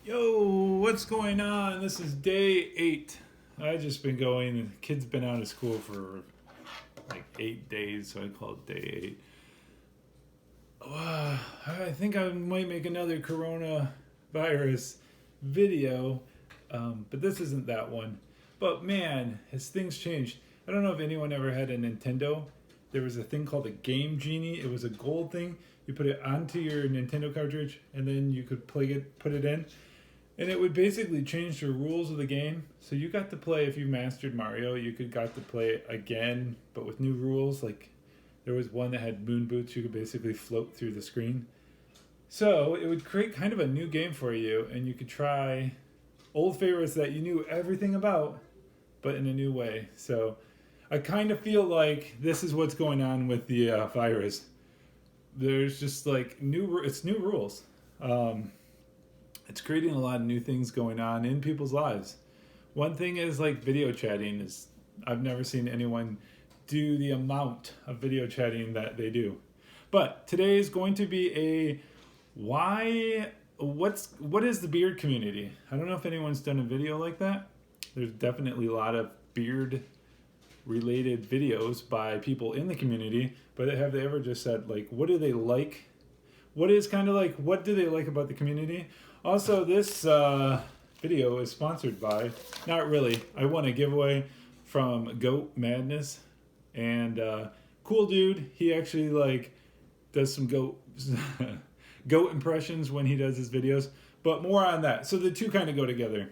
Yo, what's going on? This is day 8. I just been going. The kid's been out of school for like 8 days, so I call it day 8. I think I might make another coronavirus video, but this isn't that one. But man, has things changed? I don't know if anyone ever had a Nintendo. There was a thing called a Game Genie. It was a gold thing. You put it onto your Nintendo cartridge, and then you could put it in, and it would basically change the rules of the game. So you got to play, if you mastered Mario, you could got to play it again, but with new rules. Like there was one that had moon boots. You could basically float through the screen. So it would create kind of a new game for you, and you could try old favorites that you knew everything about, but in a new way. So I kind of feel like this is what's going on with the virus. There's just like it's new rules. Um, it's creating a lot of new things going on in people's lives. One thing is like video chatting is I've never seen anyone do the amount of video chatting that they do. But today is going to be a what is the beard community? I don't know if anyone's done a video like that. There's definitely a lot of beard related videos by people in the community, but have they ever just said like what do they like? What is kind of like what do they like about the community? Also, this video is sponsored by, not really. I won a giveaway from Goat Madness, and cool dude. He actually like does some goat goat impressions when he does his videos. But more on that. So the two kind of go together.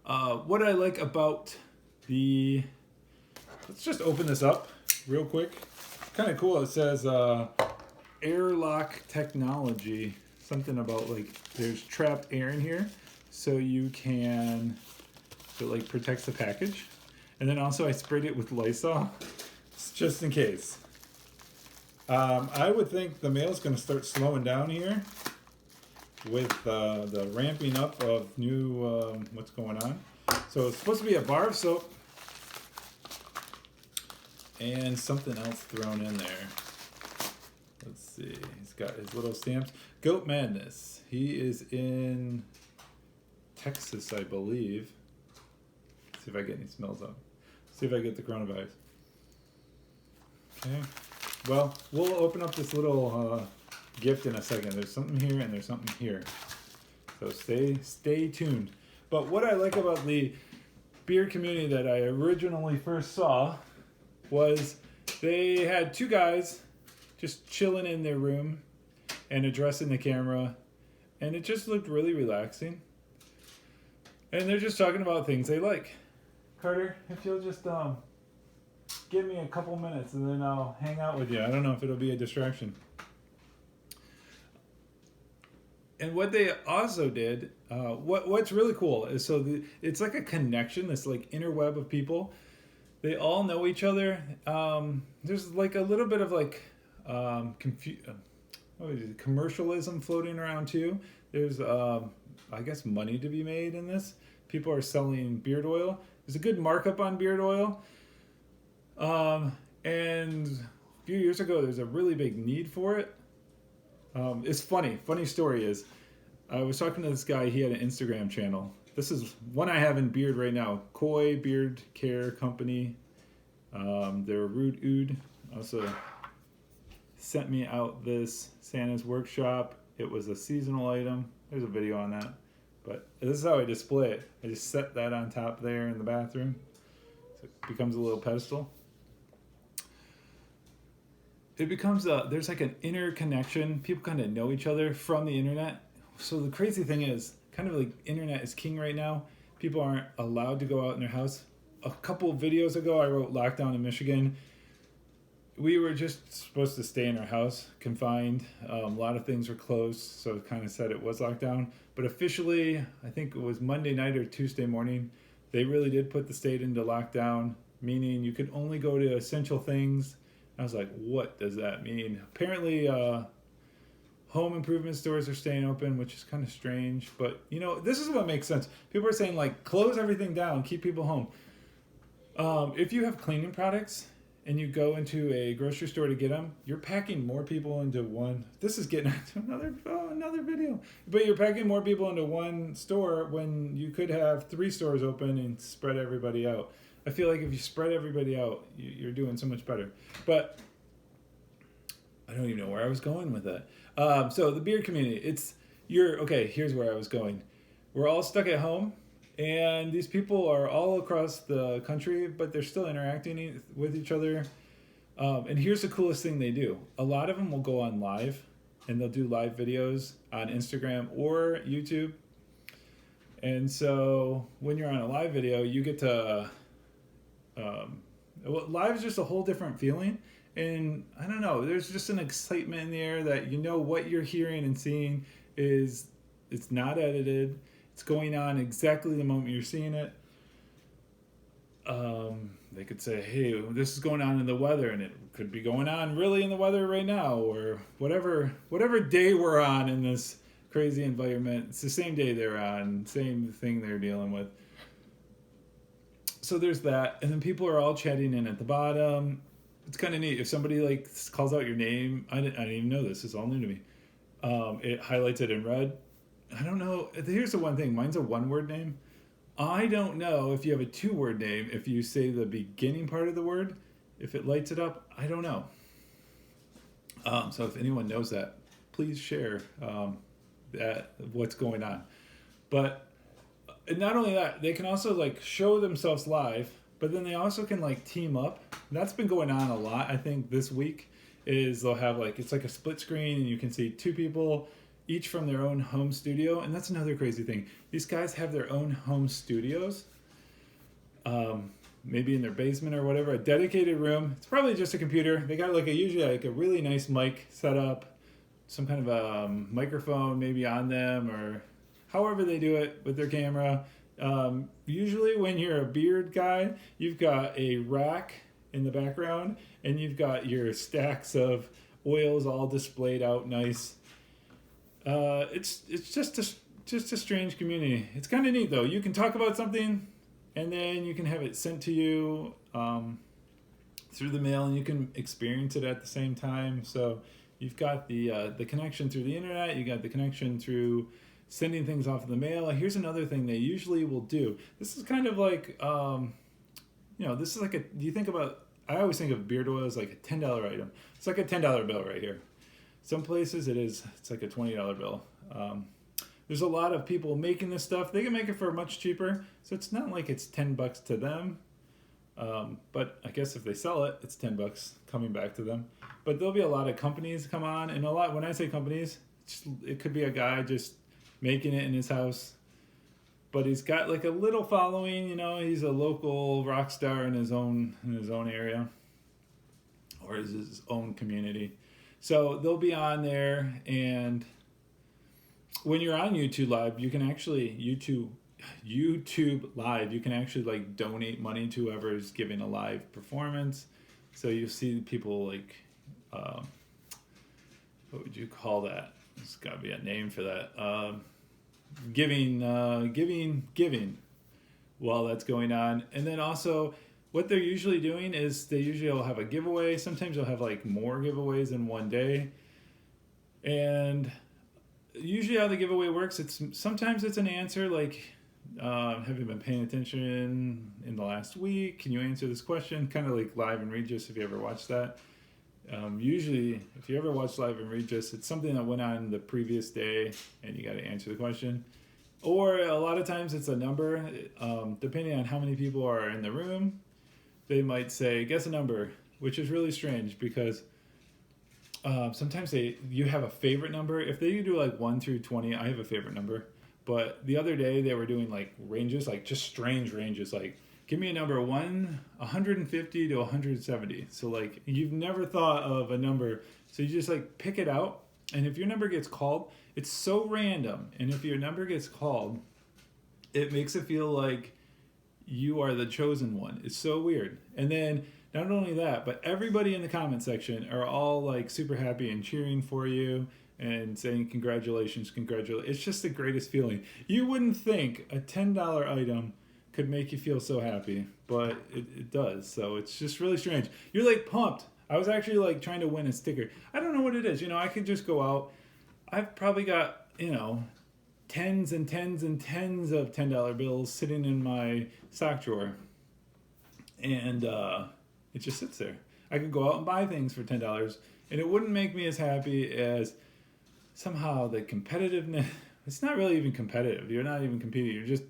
What I like about the, let's just open this up real quick. Kind of cool. It says airlock technology. Something about like there's trapped air in here, so you can, so it like protects the package. And then also I sprayed it with Lysol just in case. I would think the mail's going to start slowing down here with the ramping up of new what's going on. So it's supposed to be a bar of soap and something else thrown in there. Let's see. He's got his little stamps. Goat Madness. He is in Texas, I believe. Let's see if I get any smells up. See if I get the coronavirus. Okay. Well, we'll open up this little gift in a second. There's something here and there's something here. So stay tuned. But what I like about the beer community that I originally first saw was they had two guys just chilling in their room and addressing the camera, and it just looked really relaxing. And they're just talking about things they like. Carter, if you'll just give me a couple minutes and then I'll hang out with you. I don't know if it'll be a distraction. And what they also did, what's really cool is it's like a connection, this like interweb of people. They all know each other. There's like a little bit of like commercialism floating around too. There's I guess money to be made in this. People are selling beard oil. There's a good markup on beard oil. And a few years ago, there's a really big need for it. It's funny. Funny story is, I was talking to this guy. He had an Instagram channel. This is one I have in beard right now. Koi Beard Care Company. They're Rude Oud. Also sent me out this Santa's Workshop. It was a seasonal item. There's a video on that. But this is how I display it. I just set that on top there in the bathroom. So it becomes a little pedestal. It becomes there's like an interconnection. People kind of know each other from the internet. So the crazy thing is, kind of like internet is king right now. People aren't allowed to go out in their house. A couple of videos ago, I wrote lockdown in Michigan. We were just supposed to stay in our house, confined. A lot of things were closed, so it kind of said it was lockdown. But officially, I think it was Monday night or Tuesday morning, they really did put the state into lockdown, meaning you could only go to essential things. I was like, what does that mean? Apparently, home improvement stores are staying open, which is kind of strange. But, you know, this is what makes sense. People are saying, like, close everything down, keep people home. If you have cleaning products and you go into a grocery store to get them, you're packing more people into one. This is getting into another video. But you're packing more people into one store when you could have 3 stores open and spread everybody out. I feel like if you spread everybody out, you're doing so much better. But I don't even know where I was going with that. So the beard community, here's where I was going. We're all stuck at home. And these people are all across the country, but they're still interacting with each other. And here's the coolest thing they do. A lot of them will go on live, and they'll do live videos on Instagram or YouTube. And so when you're on a live video, you get to... live is just a whole different feeling. And I don't know, there's just an excitement in the air that you know what you're hearing and seeing it's not edited. It's going on exactly the moment you're seeing it. They could say, hey, this is going on in the weather, and it could be going on really in the weather right now, or whatever day we're on in this crazy environment. It's the same day they're on, same thing they're dealing with. So there's that, and then people are all chatting in at the bottom. It's kind of neat. If somebody calls out your name, I didn't even know this. It's all new to me. It highlights it in red. I don't know. Here's the one thing. Mine's a 1-word name. I don't know if you have a 2-word name. If you say the beginning part of the word, if it lights it up, I don't know. So if anyone knows that, please share what's going on. But not only that, they can also show themselves live, but then they also can team up. That's been going on a lot. I think this week is they'll have it's like a split screen, and you can see 2 people each from their own home studio. And that's another crazy thing. These guys have their own home studios, maybe in their basement or whatever, a dedicated room. It's probably just a computer. They got usually a really nice mic set up, some kind of a microphone maybe on them, or however they do it with their camera. Usually when you're a beard guy, you've got a rack in the background, and you've got your stacks of oils all displayed out nice. It's just a strange community. It's kind of neat though. You can talk about something, and then you can have it sent to you through the mail, and you can experience it at the same time. So you've got the connection through the internet. You got the connection through sending things off in the mail. Here's another thing they usually will do. This is kind of this is you think about. I always think of beard oil as like a $10 item. It's like a $10 bill right here. Some places it's like a $20 bill. There's a lot of people making this stuff. They can make it for much cheaper, so it's not like it's $10 to them. But I guess if they sell it, it's $10 coming back to them. But there'll be a lot of companies come on, and when I say companies, it could be a guy just making it in his house, but he's got a little following. He's a local rock star in his own area, or his own community. So they'll be on there, and when you're on YouTube Live, you can actually YouTube Live. You can actually donate money to whoever's giving a live performance. So you see people what would you call that? There's got to be a name for that. Giving while that's going on, and then also. What they're usually doing is they usually will have a giveaway. Sometimes they'll have more giveaways in one day. And usually how the giveaway works, sometimes it's an answer have you been paying attention in the last week? Can you answer this question? Kind of like Live and Regis, if you ever watched that. Usually, if you ever watch Live and Regis, it's something that went on the previous day, and you got to answer the question. Or a lot of times it's a number, depending on how many people are in the room. They might say, guess a number, which is really strange because sometimes you have a favorite number. If they do 1 through 20, I have a favorite number. But the other day they were doing ranges, just strange ranges. Give me a number 150 to 170. So you've never thought of a number. So you just pick it out. And if your number gets called, it's so random. And if your number gets called, it makes it feel like you are the chosen one. It's so weird. And then not only that, but everybody in the comment section are all super happy and cheering for you and saying congratulations. It's just the greatest feeling. You wouldn't think a $10 item could make you feel so happy, but it does. So it's just really strange. You're like pumped. I was actually like trying to win a sticker. I don't know what it is. I could just go out. I've probably got, tens and tens and tens of $10 bills sitting in my sock drawer. And it just sits there. I could go out and buy things for $10, and it wouldn't make me as happy as somehow the competitiveness. It's not really even competitive. You're not even competing. You're just,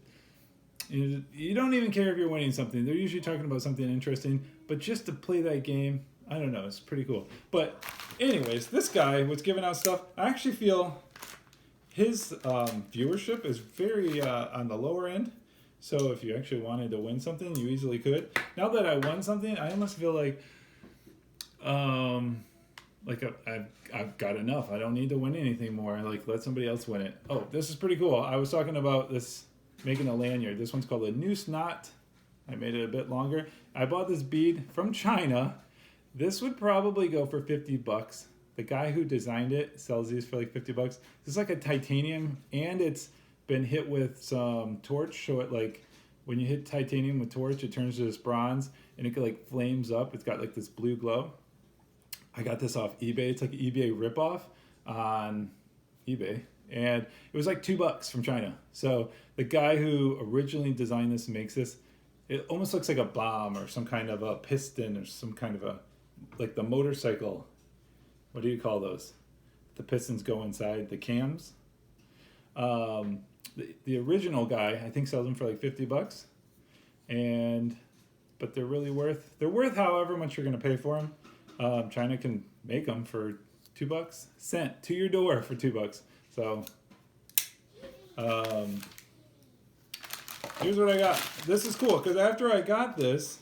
you don't even care if you're winning something. They're usually talking about something interesting, but just to play that game, I don't know, it's pretty cool. But anyways, this guy was giving out stuff. I actually feel his viewership is very on the lower end. So if you actually wanted to win something, you easily could. Now that I won something, I almost feel like I've got enough. I don't need to win anything more. Like, let somebody else win it. Oh, this is pretty cool. I was talking about this, making a lanyard. This one's called a noose knot. I made it a bit longer. I bought this bead from China. This would probably go for $50. The guy who designed it sells these for like $50. This is like a titanium, and it's been hit with some torch. So it, like, when you hit titanium with torch, it turns to this bronze, and it like flames up. It's got like this blue glow. I got this off eBay. It's like an eBay ripoff on eBay, and it was like $2 from China. So the guy who originally designed this makes this. It almost looks like a bomb or some kind of a piston or some kind of a, like the motorcycle. What do you call those? The pistons go inside the cams. The original guy, I think, sells them for like $50, but they're really worth however much you're gonna pay for them. China can make them for $2, sent to your door for $2. So here's what I got. This is cool because after I got this,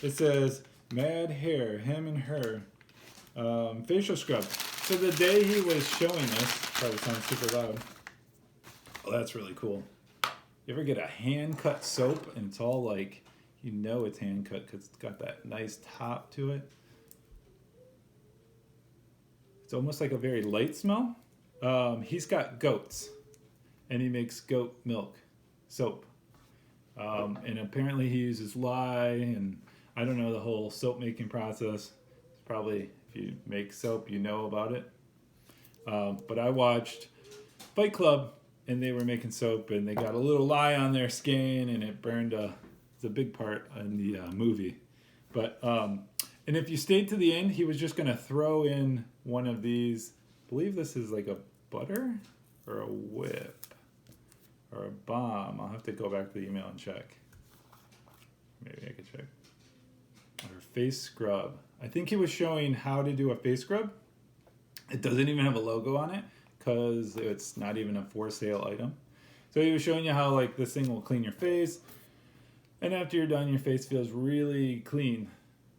it says Mad Hair, him and her facial scrub. So the day he was showing this, probably sounds super loud. Oh, that's really cool. You ever get a hand cut soap and it's all like, it's hand cut because it's got that nice top to it. It's almost like a very light smell. He's got goats, and he makes goat milk soap. And apparently he uses lye, and I don't know the whole soap making process. It's probably, if you make soap, you know about it. But I watched Fight Club, and they were making soap, and they got a little lye on their skin, and it burned it's a big part in the movie. But and if you stayed to the end, he was just gonna throw in one of these. I believe this is like a butter or a whip or a bomb. I'll have to go back to the email and check. Maybe I could check. Or face scrub. I think he was showing how to do a face scrub. It doesn't even have a logo on it because it's not even a for sale item. So he was showing you how like this thing will clean your face, and after you're done, your face feels really clean.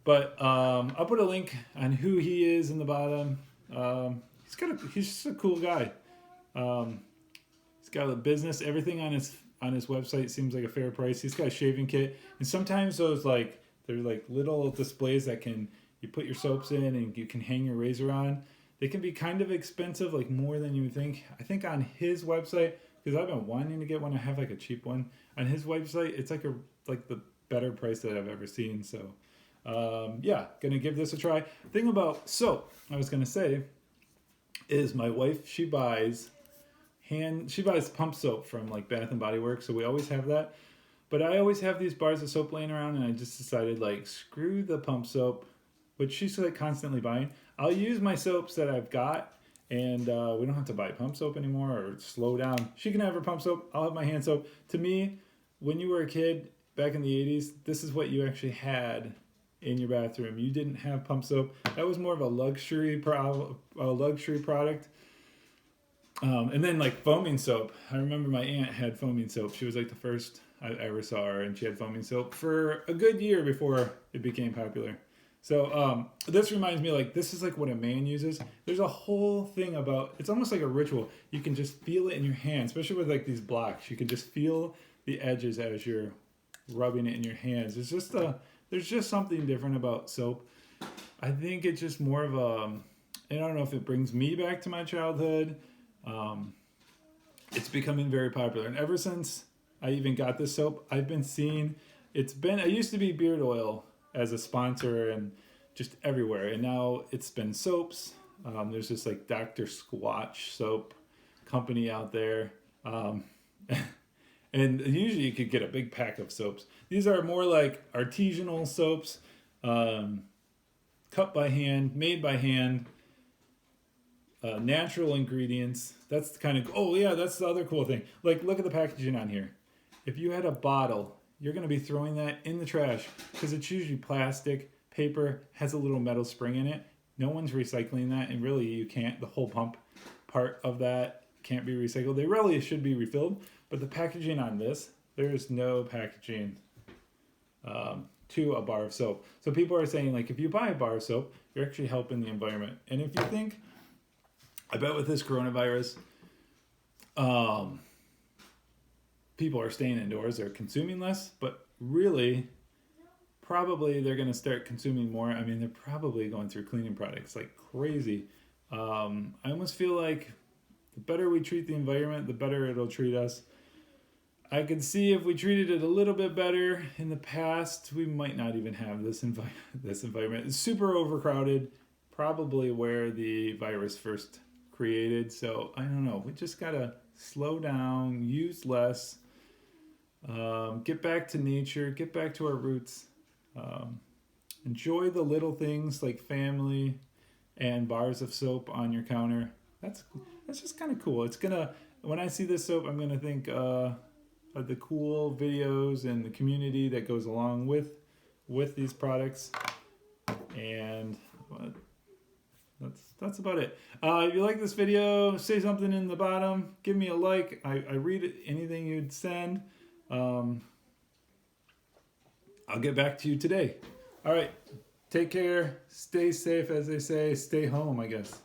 But I'll put a link on who he is in the bottom. He's just a cool guy. He's got a business. Everything on his website seems like a fair price. He's got a shaving kit, and sometimes those they're like little displays that you put your soaps in and you can hang your razor on. They can be kind of expensive, like more than you would think. I think on his website, because I've been wanting to get one, I have like a cheap one. On his website, it's like the better price that I've ever seen. So gonna give this a try. Thing about soap, I was gonna say, is my wife, she buys pump soap from like Bath and Body Works, so we always have that. But I always have these bars of soap laying around, and I just decided like screw the pump soap, which she's like constantly buying. I'll use my soaps that I've got, and we don't have to buy pump soap anymore or slow down. She can have her pump soap. I'll have my hand soap. To me, when you were a kid back in the 80s, this is what you actually had in your bathroom. You didn't have pump soap. That was more of a luxury product. And then like foaming soap. I remember my aunt had foaming soap. She was like the first I ever saw her, and she had foaming soap for a good year before it became popular. So this reminds me, like, this is like what a man uses. There's a whole thing about, it's almost like a ritual. You can just feel it in your hand, especially with like these blocks. You can just feel the edges as you're rubbing it in your hands. There's just something different about soap. I think it's just more of I don't know if it brings me back to my childhood. It's becoming very popular. And ever since I even got this soap. I've been seeing, it used to be beard oil as a sponsor and just everywhere. And now it's been soaps. There's this like Dr. Squatch soap company out there. And usually you could get a big pack of soaps. These are more like artisanal soaps, cut by hand, made by hand, natural ingredients. That's kind of, oh yeah, that's the other cool thing. Like, look at the packaging on here. If you had a bottle, you're going to be throwing that in the trash because it's usually plastic, paper, has a little metal spring in it. No one's recycling that, and really you can't. The whole pump part of that can't be recycled. They really should be refilled, but the packaging on this, there's no packaging to a bar of soap. So people are saying, like, if you buy a bar of soap, you're actually helping the environment. And if you think, I bet with this coronavirus, people are staying indoors, they're consuming less, but really, probably they're going to start consuming more. I mean, they're probably going through cleaning products like crazy. I almost feel like the better we treat the environment, the better it'll treat us. I could see if we treated it a little bit better in the past, we might not even have this environment. It's super overcrowded, probably where the virus first created. So I don't know. We just gotta slow down, use less, get back to nature, get back to our roots. Enjoy the little things like family and bars of soap on your counter. That's just kind of cool. It's gonna, when I see this soap, I'm gonna think of the cool videos and the community that goes along with these products. And that's about it. If you like this video, say something in the bottom. Give me a like. I read anything you'd send. I'll get back to you today. All right. Take care. Stay safe, as they say. Stay home, I guess.